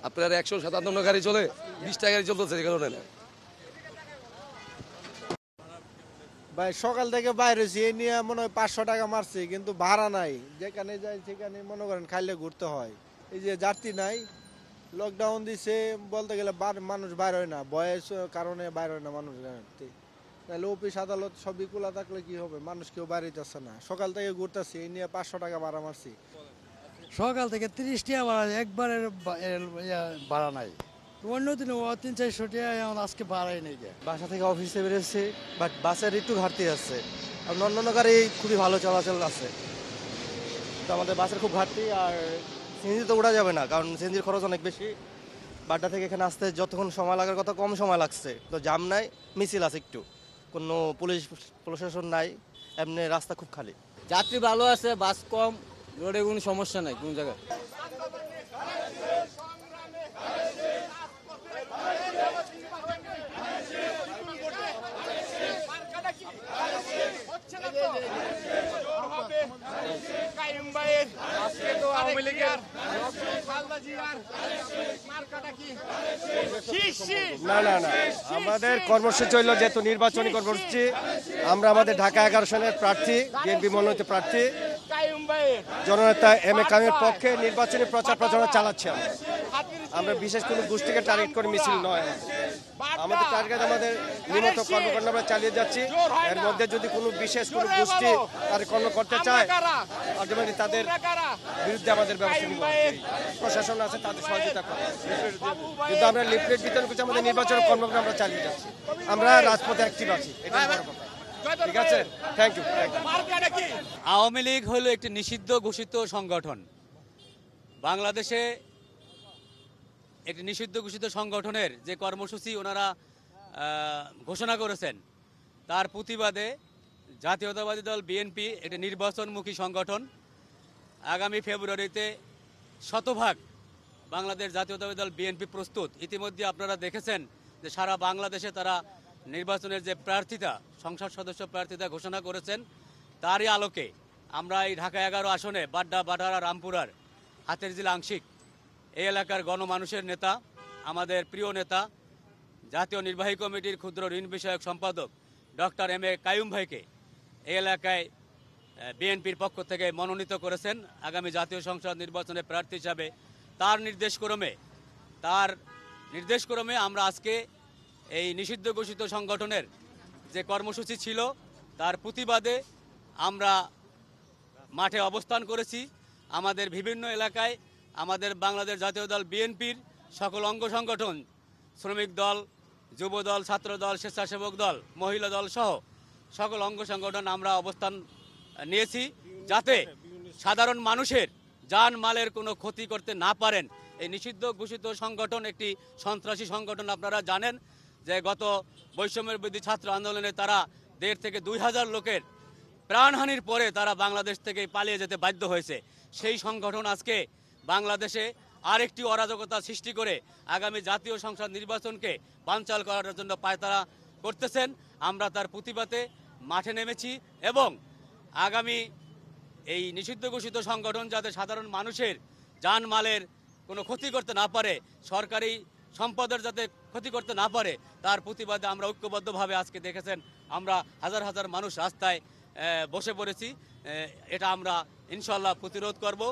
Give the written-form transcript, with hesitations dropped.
আপনার 157 গাড়ি চলে, 20টা গাড়ি চলতেছে এই কারণে না। ভাই সকাল থেকে বাইরে হয়েছি এই নিয়ে মনে হয় 500 টাকা মারছি, কিন্তু ভাড়া নাই। যেখানে যাই সেখানে মনে করেন খাইলে ঘুরতে হয়। এই যে যাত্রী নাই, লকডাউন দিছে, বলতে গেলে মানুষ বাইর হয় না, বয়স কারণে বাইর হয় না মানুষ। তাহলে অফিস আদালত সবই খোলা থাকলে কি হবে, মানুষ কেউ বাইরে যাচ্ছে না। সকাল থেকে ঘুরতেছি এই নিয়ে 500 টাকা ভাড়া মারছি। সকাল থেকে 30 টাকা ভাড়া, একবারের ভাড়া নাই। অন্য দিনে 300-400 টাকা, এখন আজকে ভাড়াই নেই। বাসা থেকে অফিসে বেরিয়েছি, বাট বাসের একটু ঘাটতি আছে। আর অন্যান্য গাড়ি খুবই ভালো চলাচল আছে, তো আমাদের বাসের খুব ঘাটতি। আর সিএনজি তো উঠা যাবে না, কারণ সিএনজির খরচ অনেক বেশি। বাড্ডা থেকে এখানে আসতে যতক্ষণ সময় লাগার কথা কম সময় লাগছে, তো জাম নাই, মিছিল আছে একটু, কোনো পুলিশ প্রশাসন নাই, এমনি রাস্তা খুব খালি। যাত্রী ভালো আছে, বাস কম, রোডে কোনো সমস্যা নাই কোন জায়গায়। না না না, আমাদের কর্মসূচি হইল যেহেতু নির্বাচনী কর্মসূচি, আমরা আমাদের ঢাকা 11 আসনের প্রার্থী, বিএনপি মনোনীত প্রার্থী জননেতা এম এ কাইয়ুমের পক্ষে নির্বাচনী প্রচার প্রচারণা চালাচ্ছি। আমরা বিশেষ কোনো গোষ্ঠীকে টার্গেট করে মিছিল নয়, আমাদের টার্গেট আমাদের নিয়মিত কর্মকাণ্ড আমরা চালিয়ে যাচ্ছি। এর মধ্যে যদি কোনো বিশেষ কোনো গোষ্ঠী তার কর্ম করতে চায়, আলটিমেটলি তাদের বিরুদ্ধে আমাদের ব্যবস্থা নিব। প্রশাসন আছে, তাদের সহযোগিতা করে, কিন্তু আমরা লিফলেট বিতরণ করছি, আমাদের নির্বাচন কর্মকাণ্ড আমরা চালিয়ে যাচ্ছি। আমরা রাজপথে অ্যাক্টিভ আছি, এটাই বড় কথা। ঠিক আছে, থ্যাংক ইউ। আওয়ামী লীগ হলো একটি নিষিদ্ধ ঘোষিত সংগঠন। বাংলাদেশে একটি নিষিদ্ধ ঘোষিত সংগঠনের যে কর্মসূচি ওনারা ঘোষণা করেছেন, তার প্রতিবাদে জাতীয়তাবাদী দল বিএনপি একটি নির্বাচনমুখী সংগঠন। আগামী ফেব্রুয়ারিতে শতভাগ বাংলাদেশ জাতীয়তাবাদী দল বিএনপি প্রস্তুত। ইতিমধ্যে আপনারা দেখেছেন যে সারা বাংলাদেশে তারা নির্বাচনের যে প্রার্থিতা, সংসদ সদস্য প্রার্থিতা ঘোষণা করেছেন, তারই আলোকে আমরা এই ঢাকা 11 আসনে বাড্ডা, বাটারা, রামপুরার, হাতেরঝিল আংশিক এই এলাকার গণমানুষের নেতা, আমাদের প্রিয় নেতা, জাতীয় নির্বাহী কমিটির ক্ষুদ্র ঋণ বিষয়ক সম্পাদক ডক্টর এম এ কাইয়ুম ভাইকে এই এলাকায় বিএনপির পক্ষ থেকে মনোনীত করেছেন আগামী জাতীয় সংসদ নির্বাচনে প্রার্থী হিসাবে। তার নির্দেশক্রমে আমরা আজকে এই নিষিদ্ধ ঘোষিত সংগঠনের যে কর্মসূচি ছিল তার প্রতিবাদে আমরা মাঠে অবস্থান করেছি। আমাদের বিভিন্ন এলাকায় আমাদের বাংলাদেশ জাতীয় দল বিএনপির সকল অঙ্গ সংগঠন, শ্রমিক দল, যুব দল, ছাত্র দল, স্বেচ্ছাসেবক দল, মহিলা দল সহ সকল অঙ্গ সংগঠন আমরা অবস্থান নিয়েছি, যাতে সাধারণ মানুষের জান মালের কোনো ক্ষতি করতে না পারেন। এই নিষিদ্ধ ঘোষিত সংগঠন একটি সন্ত্রাসী সংগঠন। আপনারা জানেন যে গত বৈষম্যের বিরোধী ছাত্র আন্দোলনে তারা 1,500 থেকে 2,000 লোকের প্রাণহানির পরে তারা বাংলাদেশ থেকে পালিয়ে যেতে বাধ্য হয়েছে। সেই সংগঠন আজকে বাংলাদেশে আরেকটি অরাজকতা সৃষ্টি করে আগামী জাতীয় সংসদ নির্বাচনকে বানচাল করার জন্য পায়তারা করতেছেন। আমরা তার প্রতিবাদে মাঠে নেমেছি এবং আগামী এই নিষিদ্ধ ঘোষিত সংগঠন যাতে সাধারণ মানুষের জানমালের কোনো ক্ষতি করতে না পারে, সরকারি সম্পদের যাতে ক্ষতি করতে না পারে, তার প্রতিবাদে আমরা ঐক্যবদ্ধভাবে আজকে দেখেছেন আমরা হাজার হাজার মানুষ রাস্তায় বসে পড়েছি। এটা আমরা ইনশাল্লাহ প্রতিরোধ করব।